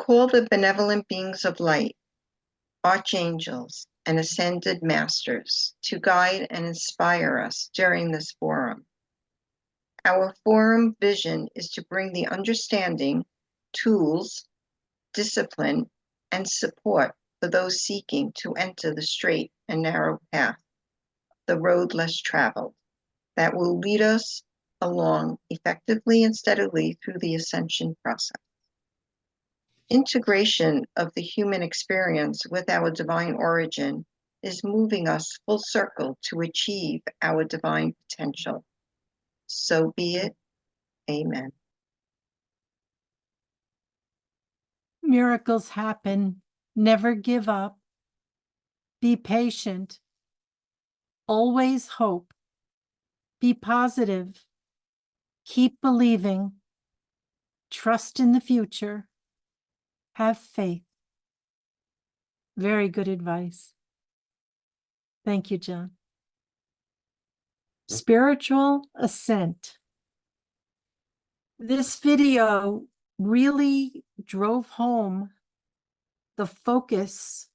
call the benevolent beings of light, archangels, and ascended masters to guide and inspire us during this forum. Our forum vision is to bring the understanding, tools, discipline, and support for those seeking to enter the straight and narrow path, the road less traveled, that will lead us along effectively and steadily through the ascension process. Integration of the human experience with our divine origin is moving us full circle to achieve our divine potential. So be it. Amen. Miracles happen. Never give up. Be patient. Always hope. Be positive. Keep believing. Trust in the future. Have faith. Very good advice. Thank you, John. Spiritual ascent. This video really drove home the focus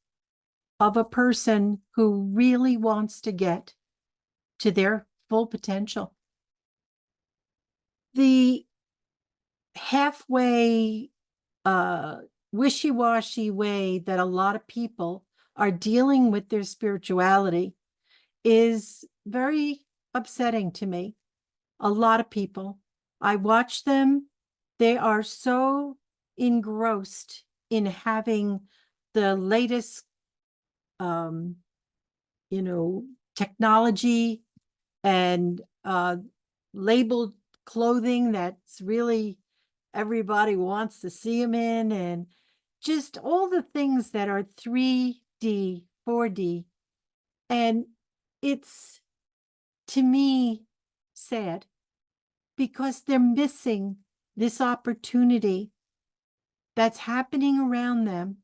of a person who really wants to get to their full potential. The halfway, wishy-washy way that a lot of people are dealing with their spirituality is very upsetting to me. A lot of people, I watch them, they are so engrossed in having the latest, technology and labeled clothing that's really everybody wants to see them in, and just all the things that are 3D, 4D. And it's, to me, sad because they're missing this opportunity that's happening around them,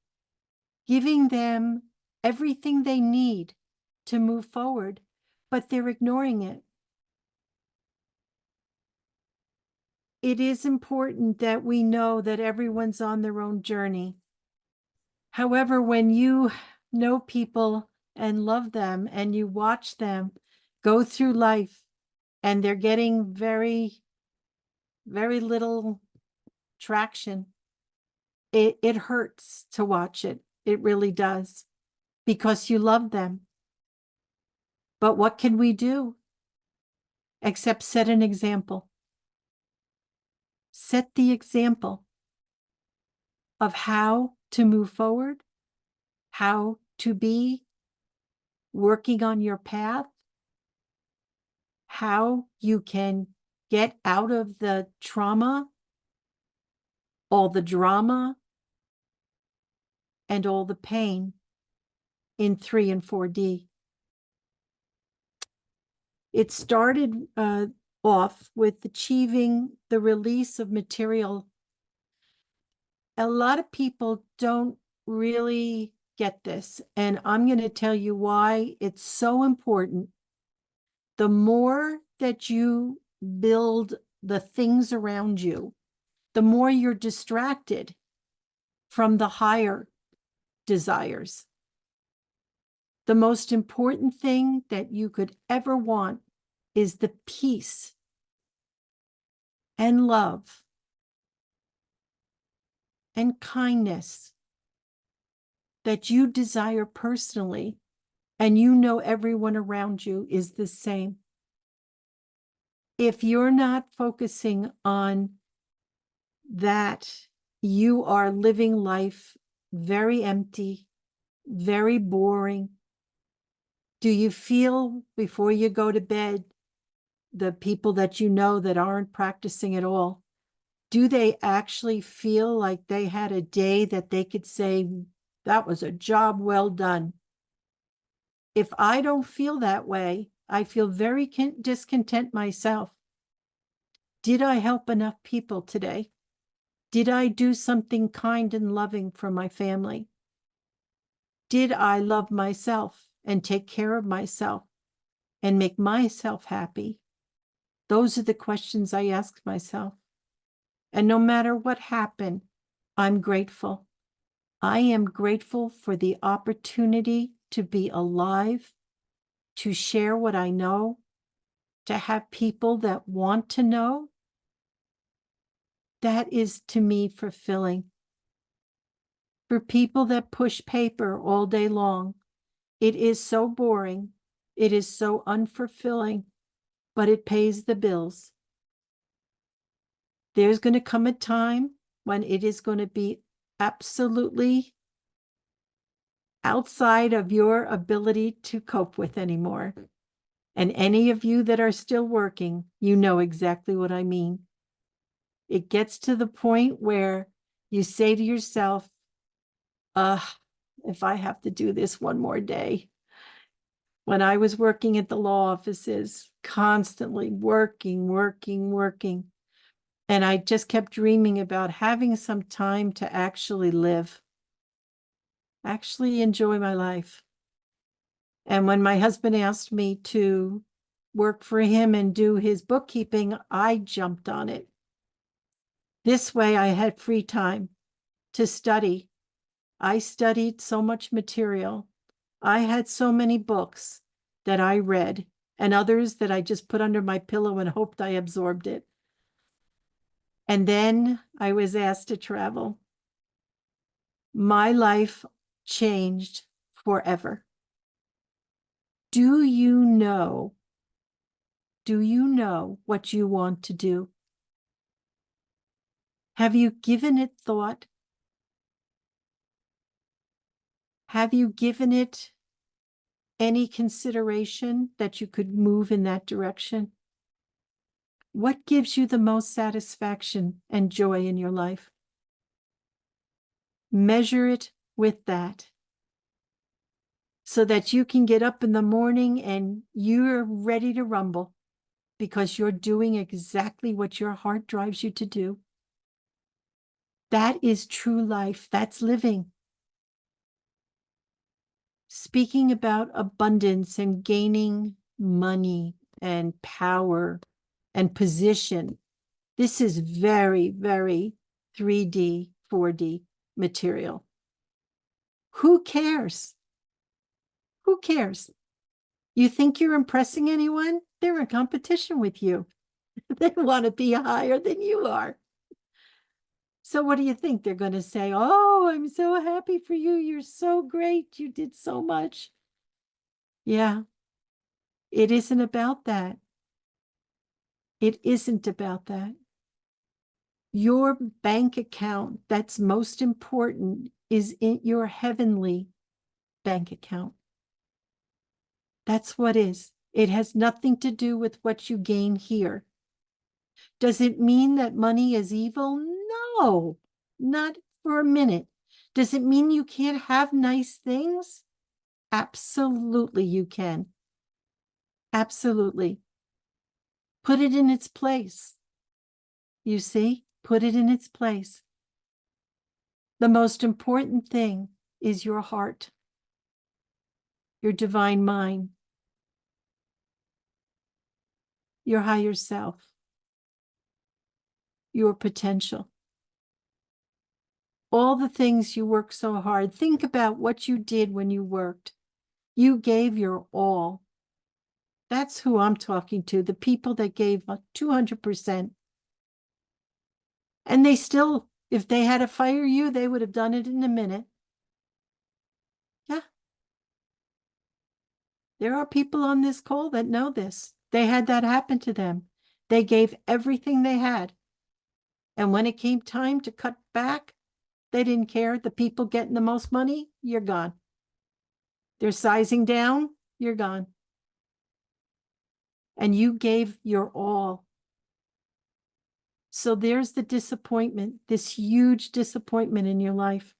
giving them everything they need to move forward, but they're ignoring it. It is important that we know that everyone's on their own journey. However, when you know people and love them and you watch them go through life and they're getting very, very little traction, it hurts to watch it. It really does, because you love them. But what can we do except set an example? Set the example of how to move forward, how to be working on your path, how you can get out of the trauma, all the drama, and all the pain in 3 and 4D. It started off with achieving the release of material. A lot of people don't really get this, and I'm going to tell you why it's so important. The more that you build the things around you, the more you're distracted from the higher desires. The most important thing that you could ever want is the peace and love and kindness that you desire personally, and you know everyone around you is the same. If you're not focusing on that, you are living life very empty, very boring. Do you feel before you go to bed, the people that you know that aren't practicing at all, do they actually feel like they had a day that they could say, that was a job well done? If I don't feel that way, I feel very discontent myself. Did I help enough people today? Did I do something kind and loving for my family? Did I love myself and take care of myself and make myself happy? Those are the questions I ask myself. And no matter what happened, I'm grateful. I am grateful for the opportunity to be alive, to share what I know, to have people that want to know. That is to me fulfilling. For people that push paper all day long, it is so boring. It is so unfulfilling, but it pays the bills. There's going to come a time when it is going to be absolutely outside of your ability to cope with anymore. And any of you that are still working, you know exactly what I mean. It gets to the point where you say to yourself, if I have to do this one more day. When I was working at the law offices, constantly working, and I just kept dreaming about having some time to actually live, actually enjoy my life. And when my husband asked me to work for him and do his bookkeeping, I jumped on it. This way I had free time to study. I studied so much material. I had so many books that I read and others that I just put under my pillow and hoped I absorbed it. And then I was asked to travel. My life changed forever. Do you know what you want to do? Have you given it thought? Have you given it any consideration that you could move in that direction? What gives you the most satisfaction and joy in your life? Measure it with that so that you can get up in the morning and you're ready to rumble because you're doing exactly what your heart drives you to do. That is true life. That's living. Speaking about abundance and gaining money and power and position, this is very, very 3D, 4D material. Who cares? Who cares? You think you're impressing anyone? They're in competition with you. They want to be higher than you are. So what do you think? They're going to say, oh, I'm so happy for you. You're so great. You did so much. Yeah, it isn't about that. It isn't about that. Your bank account that's most important is in your heavenly bank account. That's what is. It has nothing to do with what you gain here. Does it mean that money is evil? No, not for a minute. Does it mean you can't have nice things? Absolutely, you can. Absolutely. Put it in its place. You see, put it in its place. The most important thing is your heart, your divine mind, your higher self, your potential. All the things you work so hard. Think about what you did when you worked. You gave your all. That's who I'm talking to, the people that gave 200%. And they still, if they had to fire you, they would have done it in a minute. Yeah. There are people on this call that know this. They had that happen to them. They gave everything they had. And when it came time to cut back, they didn't care. The people getting the most money, you're gone. They're sizing down, you're gone. And you gave your all. So there's the disappointment, this huge disappointment in your life.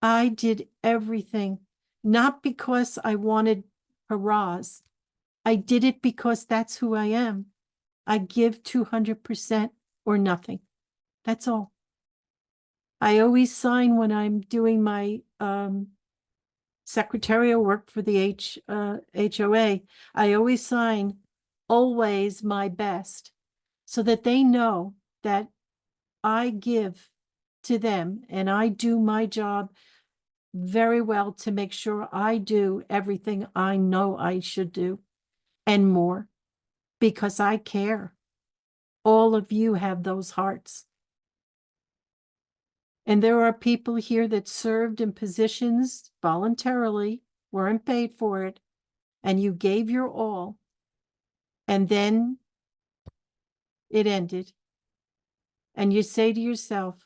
I did everything, not because I wanted hurrahs. I did it because that's who I am. I give 200% or nothing. That's all. I always sign when I'm doing my secretarial work for the HOA. I always sign always my best so that they know that I give to them, and I do my job very well to make sure I do everything I know I should do and more because I care. All of you have those hearts. And there are people here that served in positions voluntarily, weren't paid for it, and you gave your all, and then it ended. And you say to yourself,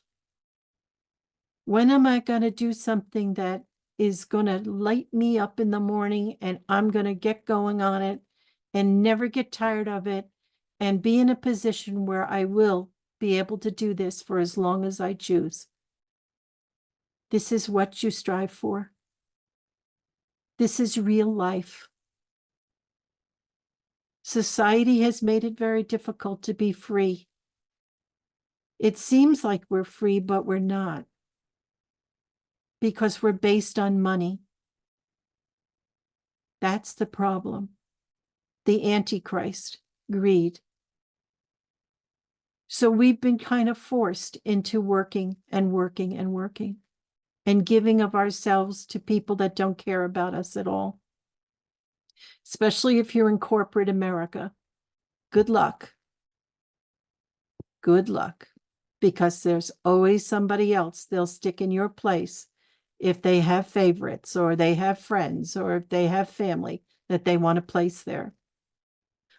when am I going to do something that is going to light me up in the morning and I'm going to get going on it and never get tired of it and be in a position where I will be able to do this for as long as I choose? This is what you strive for. This is real life. Society has made it very difficult to be free. It seems like we're free, but we're not, because we're based on money. That's the problem. The Antichrist, greed. So we've been kind of forced into working and working and working and giving of ourselves to people that don't care about us at all. Especially if you're in corporate America. Good luck. Good luck. Because there's always somebody else they'll stick in your place if they have favorites or they have friends or if they have family that they want to place there.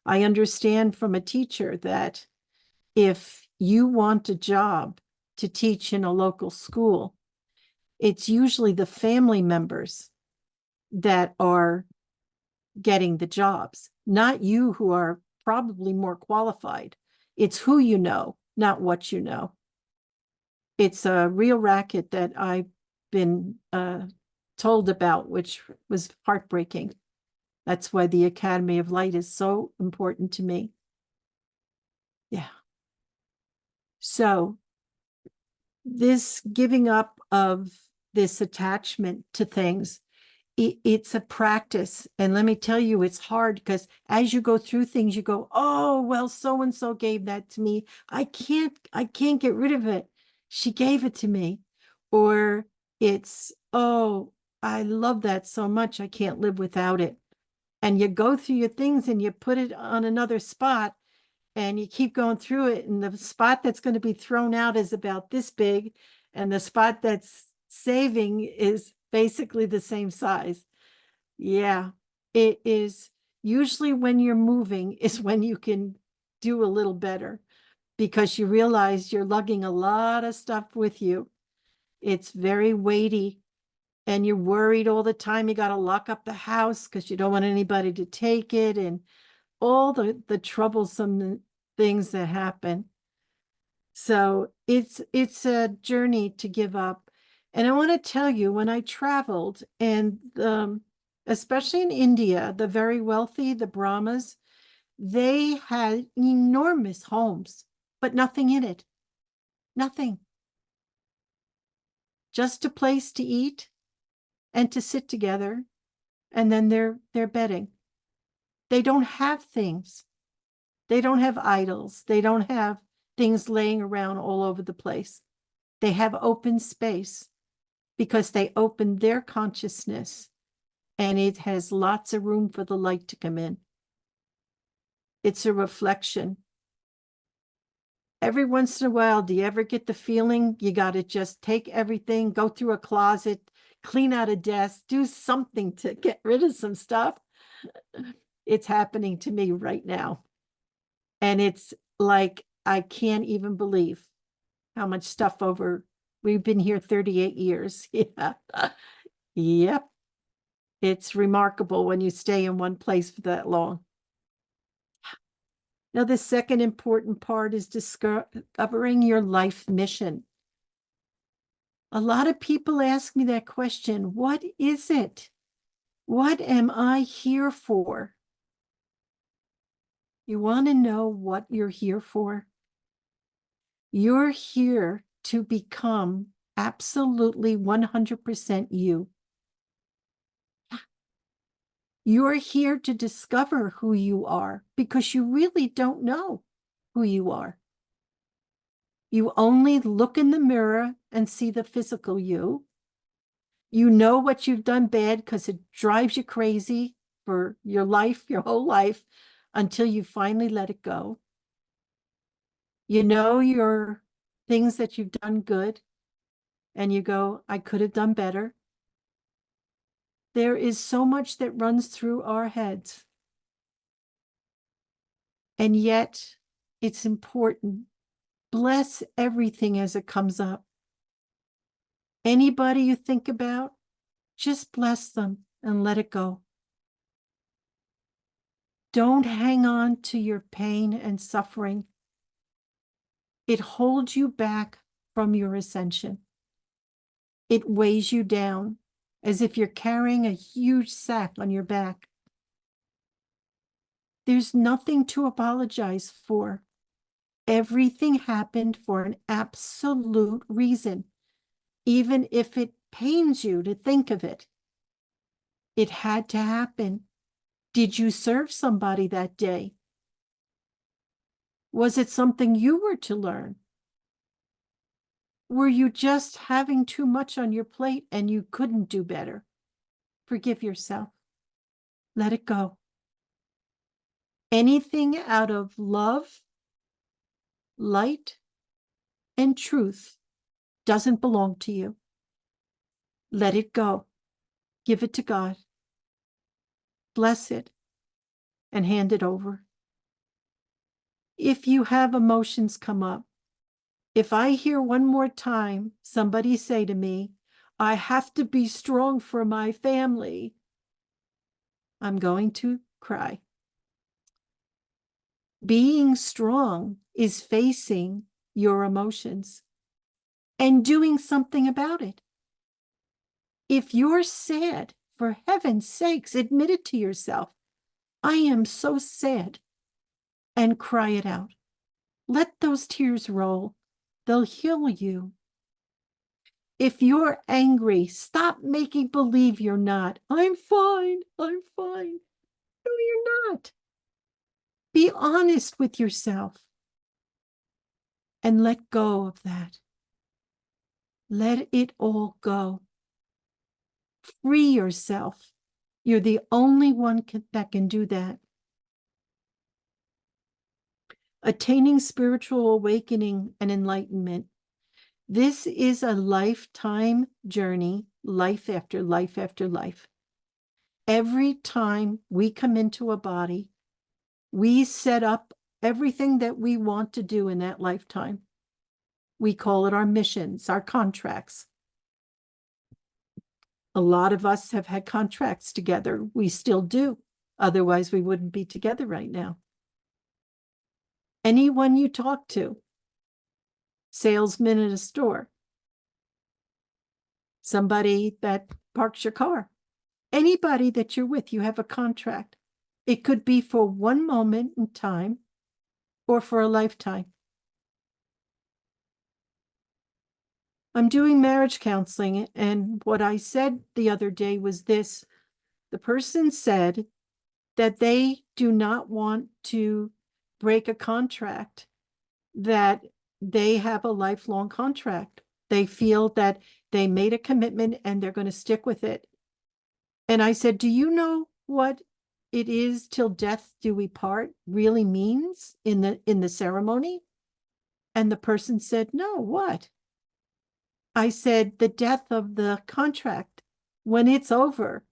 I understand from a teacher that if you want a job to teach in a local school, it's usually the family members that are getting the jobs, not you who are probably more qualified. It's who you know, not what you know. It's a real racket that I've been told about, which was heartbreaking. That's why the Academy of Light is so important to me. Yeah. So this giving up of this attachment to things, it's a practice. And let me tell you, it's hard because as you go through things, you go, oh, well, so-and-so gave that to me. I can't get rid of it. She gave it to me. Or it's, oh, I love that so much. I can't live without it. And you go through your things and you put it on another spot and you keep going through it. And the spot that's going to be thrown out is about this big. And the spot that's saving is basically the same size. Yeah, it is. Usually when you're moving is when you can do a little better because you realize you're lugging a lot of stuff with you. It's very weighty and you're worried all the time. You got to lock up the house because you don't want anybody to take it and all the troublesome things that happen. So it's a journey to give up. And I want to tell you, when I traveled, and especially in India, the very wealthy, the Brahmas, they had enormous homes, but nothing in it. Nothing. Just a place to eat and to sit together, and then their bedding. They don't have things. They don't have idols. They don't have things laying around all over the place. They have open space because they open their consciousness and it has lots of room for the light to come in. It's a reflection. Every once in a while, do you ever get the feeling you got to just take everything, go through a closet, clean out a desk, do something to get rid of some stuff? It's happening to me right now. And it's like, I can't even believe how much stuff we've been here 38 years. Yeah. Yep. It's remarkable when you stay in one place for that long. Now, the second important part is discovering your life mission. A lot of people ask me that question. What is it? What am I here for? You want to know what you're here for? You're here to become absolutely 100% you. You're here to discover who you are because you really don't know who you are. You only look in the mirror and see the physical you. You know what you've done bad because it drives you crazy for your life, your whole life, until you finally let it go. You know your things that you've done good, and you go, I could have done better. There is so much that runs through our heads. And yet, it's important. Bless everything as it comes up. Anybody you think about, just bless them and let it go. Don't hang on to your pain and suffering. It holds you back from your ascension. It weighs you down as if you're carrying a huge sack on your back. There's nothing to apologize for. Everything happened for an absolute reason, even if it pains you to think of it. It had to happen. Did you serve somebody that day? Was it something you were to learn? Were you just having too much on your plate and you couldn't do better? Forgive yourself. Let it go. Anything out of love, light, and truth doesn't belong to you. Let it go. Give it to God. Bless it and hand it over. If you have emotions come up, if I hear one more time somebody say to me, I have to be strong for my family, I'm going to cry. Being strong is facing your emotions and doing something about it. If you're sad, for heaven's sakes, admit it to yourself. I am so sad, and cry it out. Let those tears roll. They'll heal you. If you're angry, stop making believe you're not. I'm fine. I'm fine. No, you're not. Be honest with yourself and let go of that. Let it all go. Free yourself. You're the only one that can do that. Attaining spiritual awakening and enlightenment. This is a lifetime journey, life after life after life. Every time we come into a body, we set up everything that we want to do in that lifetime. We call it our missions, our contracts. A lot of us have had contracts together. We still do. Otherwise, we wouldn't be together right now. Anyone you talk to, salesman at a store, somebody that parks your car, anybody that you're with, you have a contract. It could be for one moment in time or for a lifetime. I'm doing marriage counseling, and what I said the other day was this. The person said that they do not want to break a contract, that they have a lifelong contract. They feel that they made a commitment and they're going to stick with it. And I said, do you know what it is till death do we part really means in the ceremony? And the person said, no, what? I said, the death of the contract. When it's over,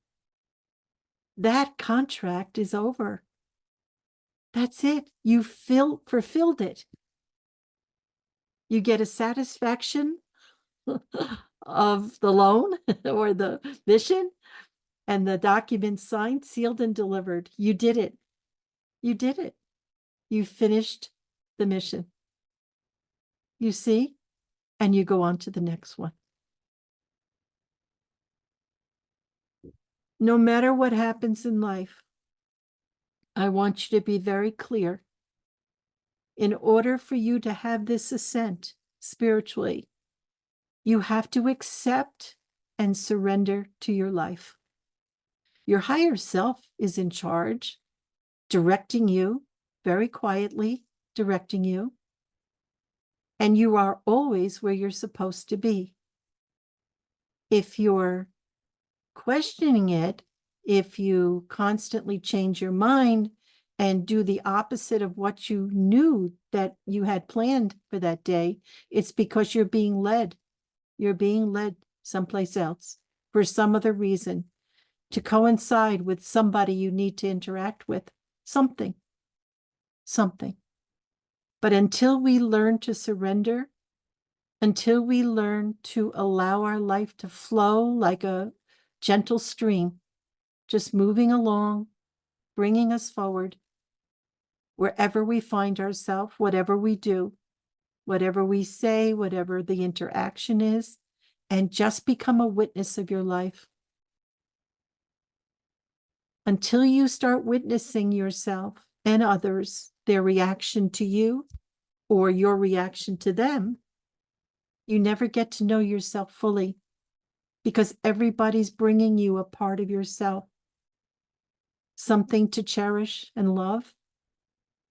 that contract is over. That's it. You fulfilled it. You get a satisfaction of the loan or the mission, and the document signed, sealed, and delivered. You did it. You did it. You finished the mission. You see? And you go on to the next one. No matter what happens in life, I want you to be very clear. In order for you to have this ascent spiritually, you have to accept and surrender to your life. Your higher self is in charge, directing you, very quietly directing you. and you are always where you're supposed to be. If you're questioning it, if you constantly change your mind and do the opposite of what you knew that you had planned for that day, it's because you're being led. You're being led someplace else for some other reason to coincide with somebody you need to interact with. Something. But until we learn to surrender, until we learn to allow our life to flow like a gentle stream, just moving along, bringing us forward, wherever we find ourselves, whatever we do, whatever we say, whatever the interaction is, and just become a witness of your life. Until you start witnessing yourself and others, their reaction to you or your reaction to them, you never get to know yourself fully, because everybody's bringing you a part of yourself, something to cherish and love.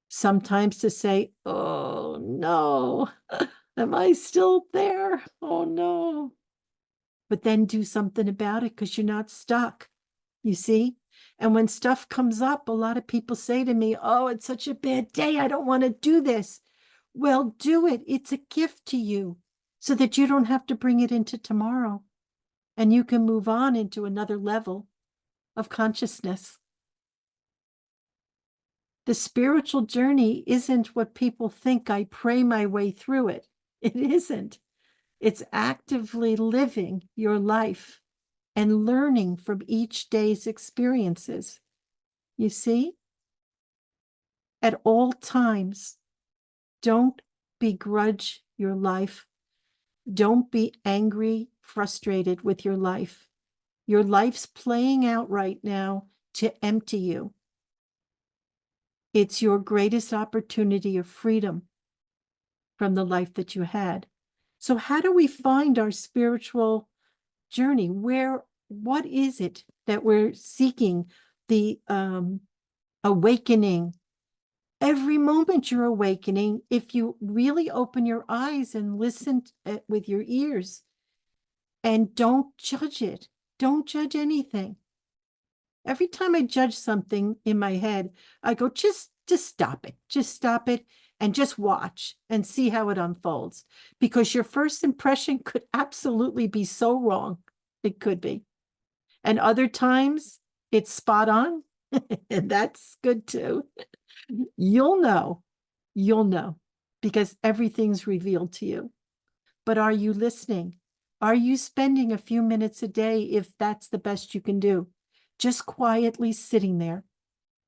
Sometimes to say, oh no, am I still there? Oh no. But then do something about it because you're not stuck, you see? And when stuff comes up, a lot of people say to me, oh, it's such a bad day. I don't want to do this. Well, do it. It's a gift to you so that you don't have to bring it into tomorrow and you can move on into another level of consciousness. The spiritual journey isn't what people think I pray my way through it. It isn't. It's actively living your life and learning from each day's experiences. You see? At all times, don't begrudge your life. Don't be angry, frustrated with your life. Your life's playing out right now to empty you. It's your greatest opportunity of freedom from the life that you had. So how do we find our spiritual journey? What is it that we're seeking? The awakening. Every moment you're awakening, if you really open your eyes and listen with your ears and don't judge it, don't judge anything. Every time I judge something in my head, I go, just stop it and just watch and see how it unfolds. Because your first impression could absolutely be so wrong. It could be. And other times it's spot on. And that's good too. You'll know, because everything's revealed to you. But are you listening? Are you spending a few minutes a day, if that's the best you can do, just quietly sitting there?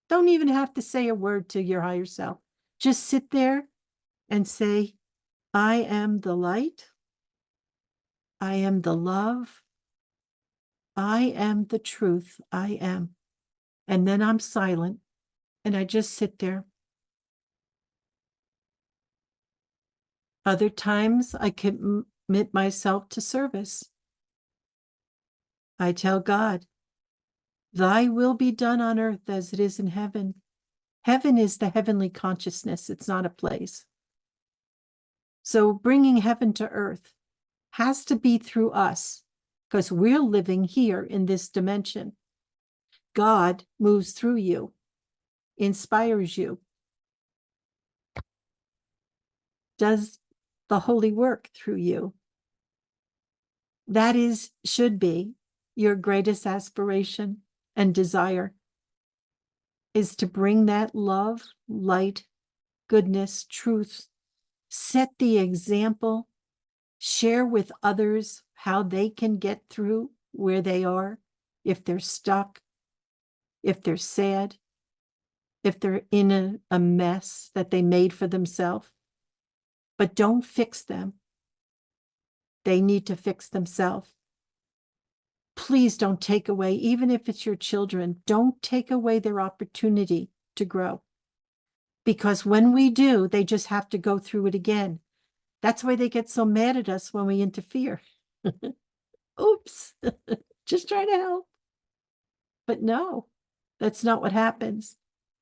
Don't even have to say a word to your higher self. Just sit there and say, I am the light. I am the love. I am the truth. I am. And then I'm silent and I just sit there. Other times I commit myself to service. I tell God, thy will be done on earth as it is in heaven. Heaven is the heavenly consciousness. It's not a place. So bringing heaven to earth has to be through us because we're living here in this dimension. God moves through you, inspires you, does the holy work through you. That should be your greatest aspiration and desire, is to bring that love, light, goodness, truth, set the example, share with others how they can get through where they are, if they're stuck, if they're sad, if they're in a mess that they made for themselves. But don't fix them. They need to fix themselves. Please don't take away, even if it's your children, don't take away their opportunity to grow. Because when we do, they just have to go through it again. That's why they get so mad at us when we interfere. Oops, just trying to help. But no, that's not what happens.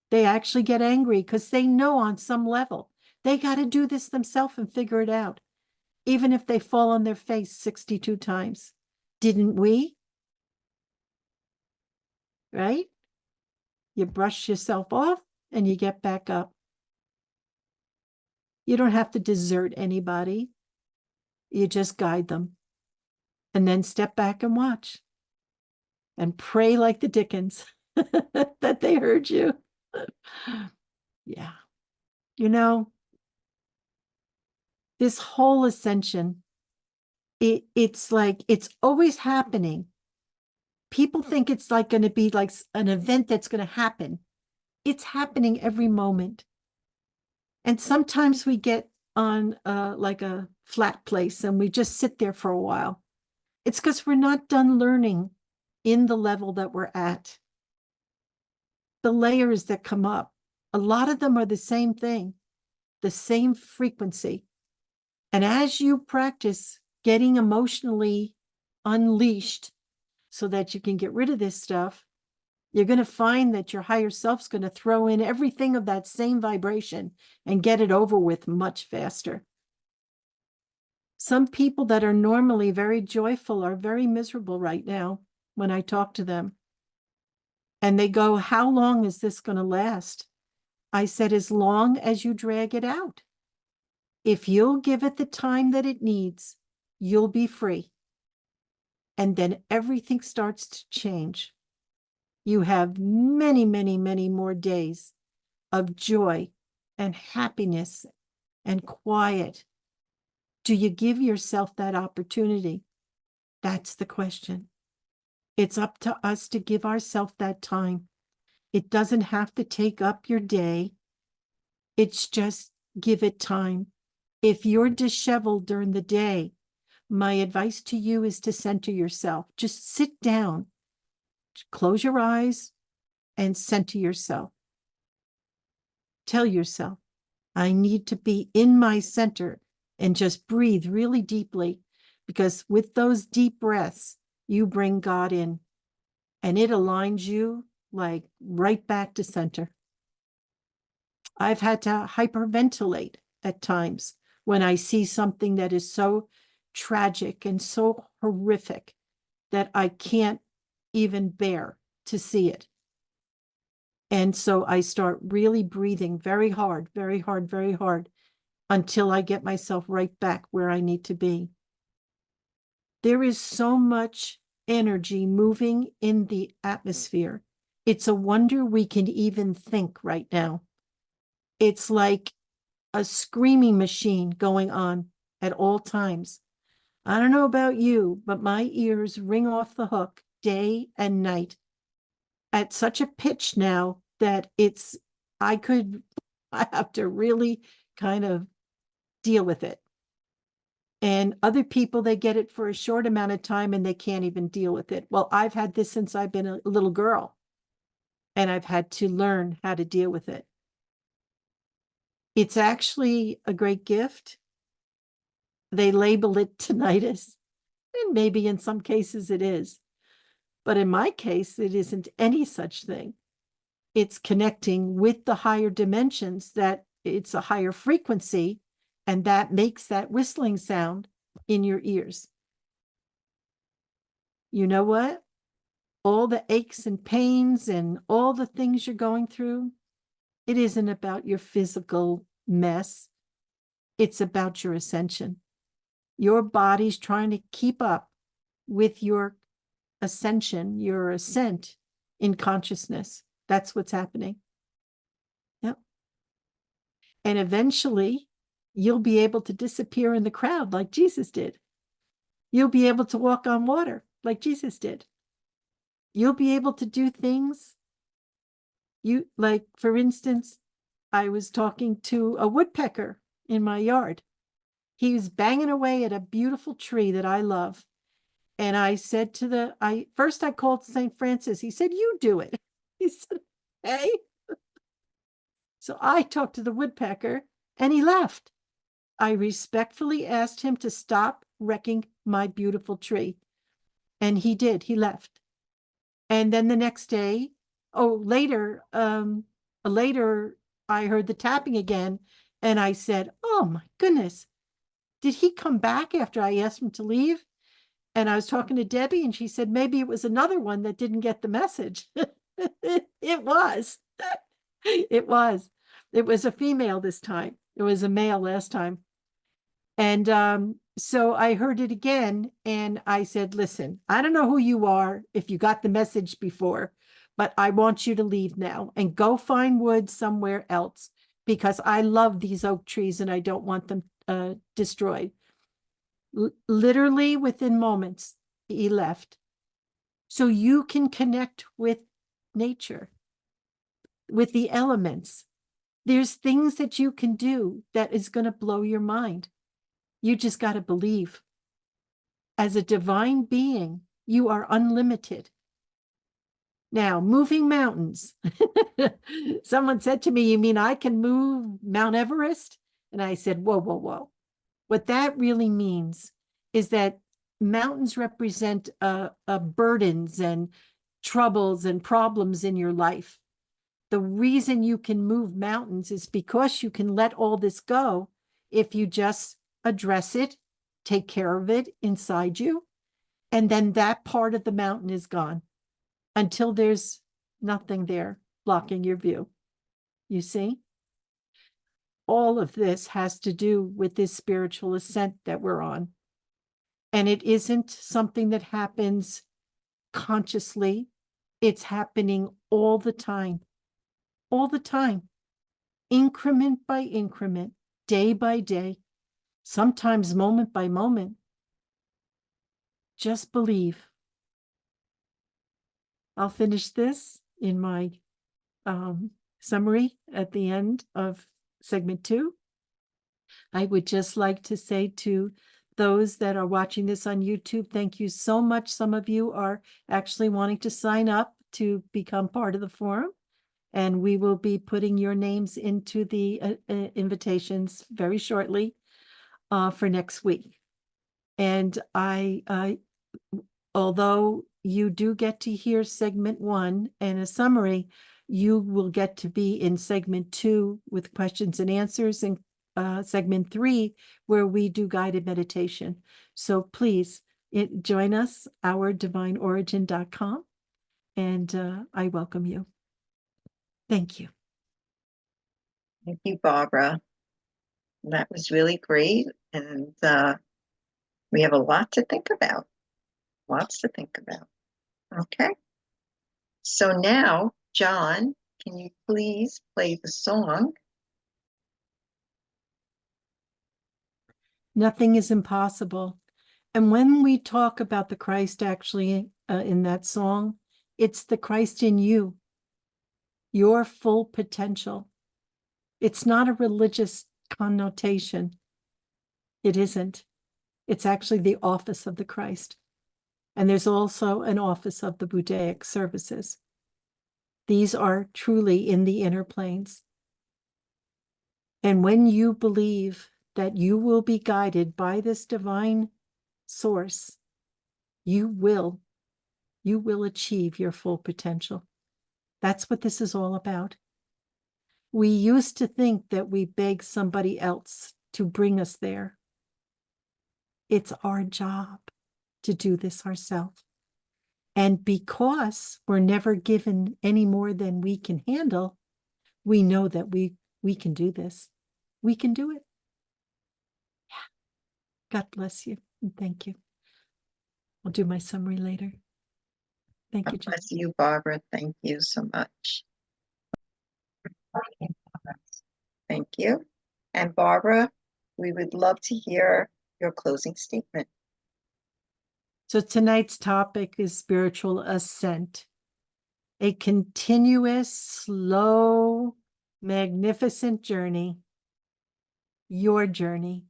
They actually get angry because they know on some level They got to do this themselves and figure it out, even if they fall on their face 62 times. Didn't we? Right? You brush yourself off and you get back up. You don't have to desert anybody. You just guide them and then step back and watch and pray like the Dickens that they heard you. Yeah. You know, this whole ascension, it's like it's always happening. People think it's like going to be like an event that's going to happen. It's happening every moment. And sometimes we get on like a flat place and we just sit there for a while. It's because we're not done learning in the level that we're at. The layers that come up, a lot of them are the same thing, the same frequency. And as you practice getting emotionally unleashed so that you can get rid of this stuff, you're going to find that your higher self's going to throw in everything of that same vibration and get it over with much faster. Some people that are normally very joyful are very miserable right now when I talk to them. And they go, how long is this going to last? I said, as long as you drag it out. If you'll give it the time that it needs, you'll be free. And then everything starts to change. You have many, many, many more days of joy and happiness and quiet. Do you give yourself that opportunity? That's the question. It's up to us to give ourselves that time. It doesn't have to take up your day. It's just give it time. If you're disheveled during the day, my advice to you is to center yourself. Just sit down, close your eyes, and center yourself. Tell yourself, I need to be in my center and just breathe really deeply, because with those deep breaths, you bring God in and it aligns you like right back to center. I've had to hyperventilate at times when I see something that is so tragic and so horrific that I can't even bear to see it. And so I start really breathing very hard, very hard, very hard until I get myself right back where I need to be. There is so much energy moving in the atmosphere. It's a wonder we can even think right now. It's like a screaming machine going on at all times. I don't know about you, but my ears ring off the hook day and night at such a pitch now that I have to really kind of deal with it. And other people, they get it for a short amount of time and they can't even deal with it. Well, I've had this since I've been a little girl and I've had to learn how to deal with it. It's actually a great gift. They label it tinnitus, and maybe in some cases it is. But in my case, it isn't any such thing. It's connecting with the higher dimensions, that it's a higher frequency, and that makes that whistling sound in your ears. You know what? All the aches and pains and all the things you're going through, it isn't about your physical mess. It's about your ascension. Your body's trying to keep up with your ascension, your ascent in consciousness. That's what's happening. Yep. And eventually, you'll be able to disappear in the crowd like Jesus did. You'll be able to walk on water like Jesus did. You'll be able to do things. Like, for instance, I was talking to a woodpecker in my yard. He was banging away at a beautiful tree that I love. And I said first I called St. Francis. He said, you do it. He said, hey. So I talked to the woodpecker and he left. I respectfully asked him to stop wrecking my beautiful tree. And he did. He left. And then the next day, later, I heard the tapping again. And I said, oh my goodness, did he come back after I asked him to leave? And I was talking to Debbie, and she said maybe it was another one that didn't get the message. It was. It was. It was a female this time. It was a male last time. And so I heard it again, and I said, listen, I don't know who you are, if you got the message before, but I want you to leave now and go find wood somewhere else, because I love these oak trees and I don't want them destroyed. Literally within moments, he left. So you can connect with nature, with the elements. There's things that you can do that is going to blow your mind. You just got to believe. As a divine being, you are unlimited. Now, moving mountains. Someone said to me, you mean I can move Mount Everest? And I said, whoa, whoa, whoa. What that really means is that mountains represent burdens and troubles and problems in your life. The reason you can move mountains is because you can let all this go if you just address it, take care of it inside you, and then that part of the mountain is gone until there's nothing there blocking your view. You see? All of this has to do with this spiritual ascent that we're on. And it isn't something that happens consciously. It's happening all the time, increment by increment, day by day, sometimes moment by moment. Just believe. I'll finish this in my summary at the end of segment 2. I would just like to say to those that are watching this on YouTube, thank you so much. Some of you are actually wanting to sign up to become part of the forum, and we will be putting your names into the invitations very shortly for next week. And although you do get to hear segment 1 and a summary, you will get to be in segment 2 with questions and answers, and segment 3 where we do guided meditation. So please join us, ourdivineorigin.com, and I welcome you. Thank you. Thank you, Barbara. That was really great. And we have a lot to think about. Lots to think about. Okay. So now, John, can you please play the song? Nothing is impossible. And when we talk about the Christ actually in that song, it's the Christ in you, your full potential. It's not a religious connotation. It isn't. It's actually the office of the Christ. And there's also an office of the Buddhaic services. These are truly in the inner planes. And when you believe that you will be guided by this divine source, you will achieve your full potential. That's what this is all about. We used to think that we beg somebody else to bring us there. It's our job to do this ourselves. And because we're never given any more than we can handle, we know that we can do this. We can do it. Yeah. God bless you and thank you. I'll do my summary later. Thank you, God John. bless you, Barbara. Thank you so much. Thank you. And Barbara, we would love to hear your closing statement. So tonight's topic is spiritual ascent, a continuous, slow, magnificent journey, your journey,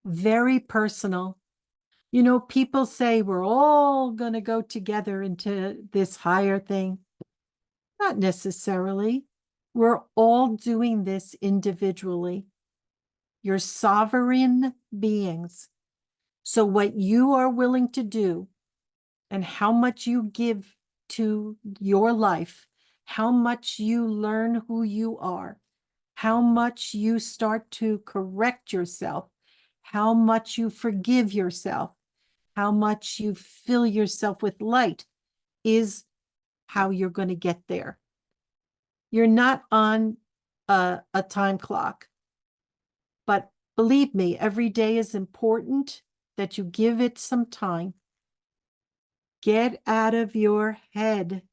very personal. You know, people say we're all going to go together into this higher thing. Not necessarily. We're all doing this individually. You're sovereign beings. So what you are willing to do and how much you give to your life, how much you learn who you are, how much you start to correct yourself, how much you forgive yourself, how much you fill yourself with light is how you're going to get there. You're not on a time clock, but believe me, every day is important that you give it some time. Get out of your head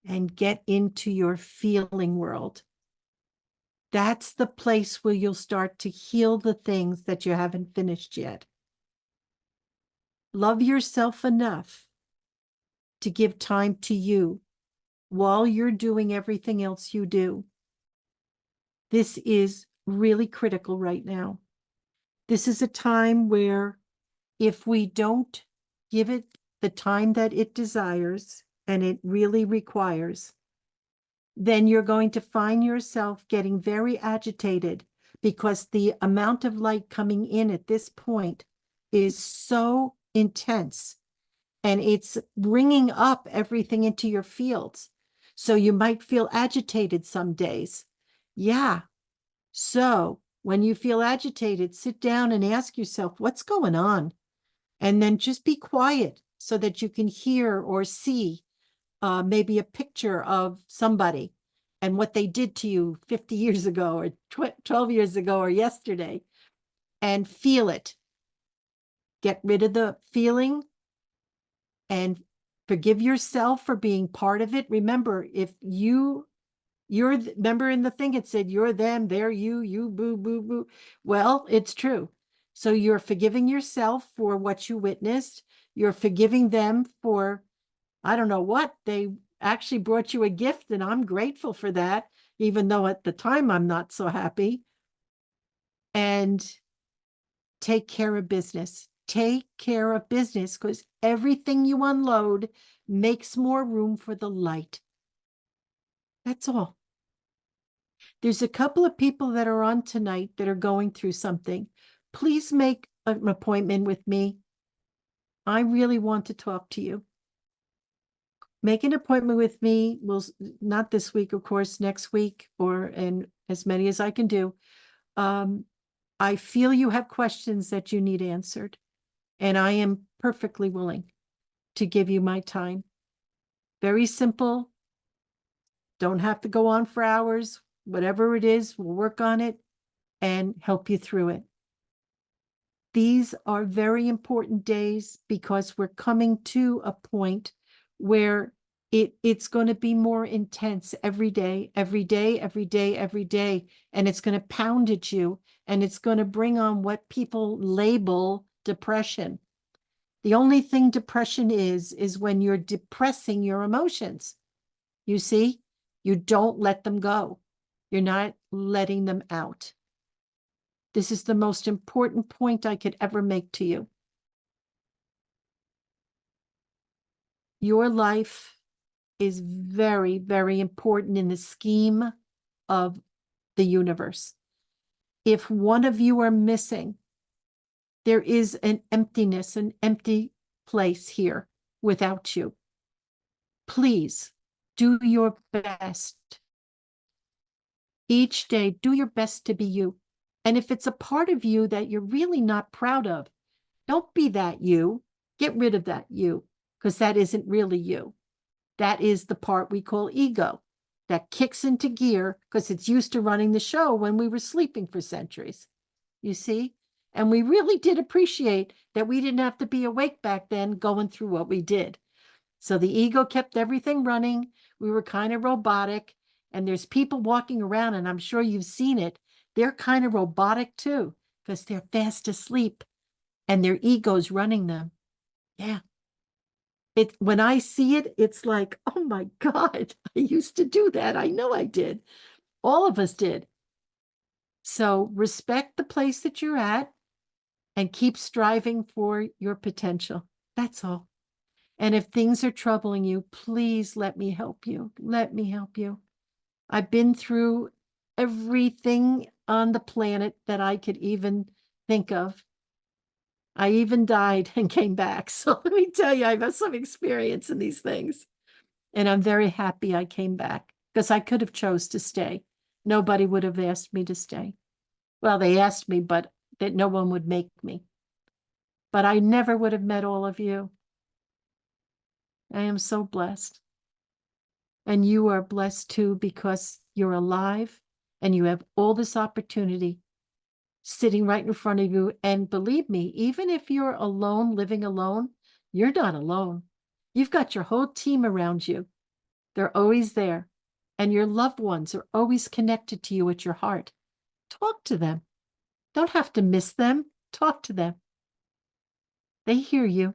and get into your feeling world. That's the place where you'll start to heal the things that you haven't finished yet. Love yourself enough to give time to you while you're doing everything else you do. This is really critical right now. This is a time where if we don't give it the time that it desires and it really requires, then you're going to find yourself getting very agitated because the amount of light coming in at this point is so intense and it's bringing up everything into your fields. So you might feel agitated some days. Yeah. So when you feel agitated, sit down and ask yourself, what's going on? And then just be quiet so that you can hear or see maybe a picture of somebody and what they did to you 50 years ago or 12 years ago or yesterday, and feel it. Get rid of the feeling and forgive yourself for being part of it. Remember, if remember in the thing it said, you're them, they're you boo, boo, boo. Well, it's true. So you're forgiving yourself for what you witnessed. You're forgiving them for, I don't know what, they actually brought you a gift and I'm grateful for that, even though at the time I'm not so happy. And take care of business. Take care of business because everything you unload makes more room for the light. That's all. There's a couple of people that are on tonight that are going through something. Please make an appointment with me. I really want to talk to you. Make an appointment with me. We'll not this week, of course, next week, and as many as I can do. I feel you have questions that you need answered, and I am perfectly willing to give you my time. Very simple. Don't have to go on for hours. Whatever it is, we'll work on it and help you through it. These are very important days because we're coming to a point where it's going to be more intense every day, every day, every day, every day. And it's going to pound at you and it's going to bring on what people label depression. The only thing depression is when you're depressing your emotions. You see, you don't let them go. You're not letting them out. This is the most important point I could ever make to you. Your life is very, very important in the scheme of the universe. If one of you are missing, there is an emptiness, an empty place here without you. Please do your best. Each day, do your best to be you. And if it's a part of you that you're really not proud of, don't be that you. Get rid of that you, because that isn't really you. That is the part we call ego that kicks into gear because it's used to running the show when we were sleeping for centuries. You see? And we really did appreciate that we didn't have to be awake back then going through what we did. So the ego kept everything running. We were kind of robotic. And there's people walking around, and I'm sure you've seen it. They're kind of robotic too because they're fast asleep and their ego's running them. Yeah. When I see it, it's like, oh my God, I used to do that. I know I did. All of us did. So respect the place that you're at and keep striving for your potential. That's all. And if things are troubling you, please let me help you. Let me help you. I've been through everything on the planet that I could even think of. I even died and came back. So let me tell you, I've had some experience in these things. And I'm very happy I came back because I could have chose to stay. nobody would have asked me to stay. Well, they asked me, but that no one would make me. But I never would have met all of you. I am so blessed. And you are blessed too, because you're alive and you have all this opportunity sitting right in front of you. And believe me, even if you're alone, living alone, you're not alone. You've got your whole team around you. They're always there. And your loved ones are always connected to you at your heart. Talk to them. Don't have to miss them. Talk to them. They hear you.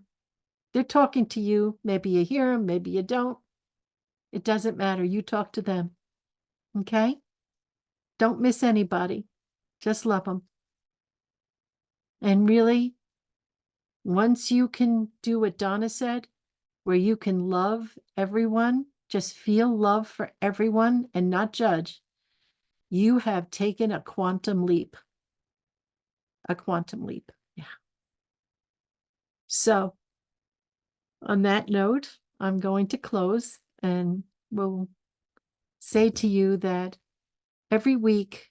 They're talking to you. Maybe you hear them, maybe you don't. It doesn't matter. You talk to them. Okay? Don't miss anybody. Just love them. And really, once you can do what Donna said, where you can love everyone, just feel love for everyone and not judge, you have taken a quantum leap. A quantum leap. Yeah. So, on that note, I'm going to close and we'll say to you that every week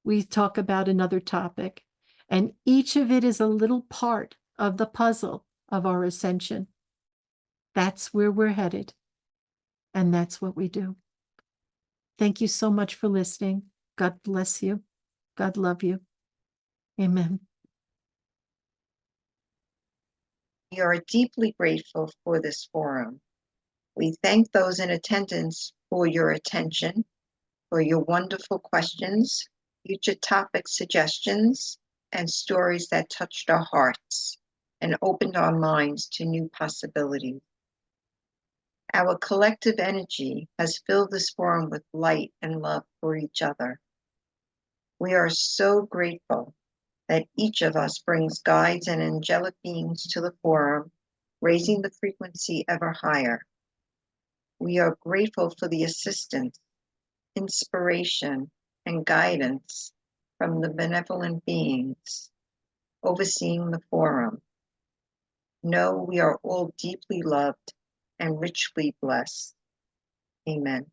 we talk about another topic, and each of it is a little part of the puzzle of our ascension. That's where we're headed, and that's what we do. Thank you so much for listening. God bless you. God love you. Amen. We are deeply grateful for this forum. We thank those in attendance for your attention, for your wonderful questions, future topic suggestions, and stories that touched our hearts and opened our minds to new possibilities. Our collective energy has filled this forum with light and love for each other. We are so grateful that each of us brings guides and angelic beings to the forum, raising the frequency ever higher. We are grateful for the assistance, inspiration, and guidance from the benevolent beings overseeing the forum. Know we are all deeply loved and richly blessed. Amen.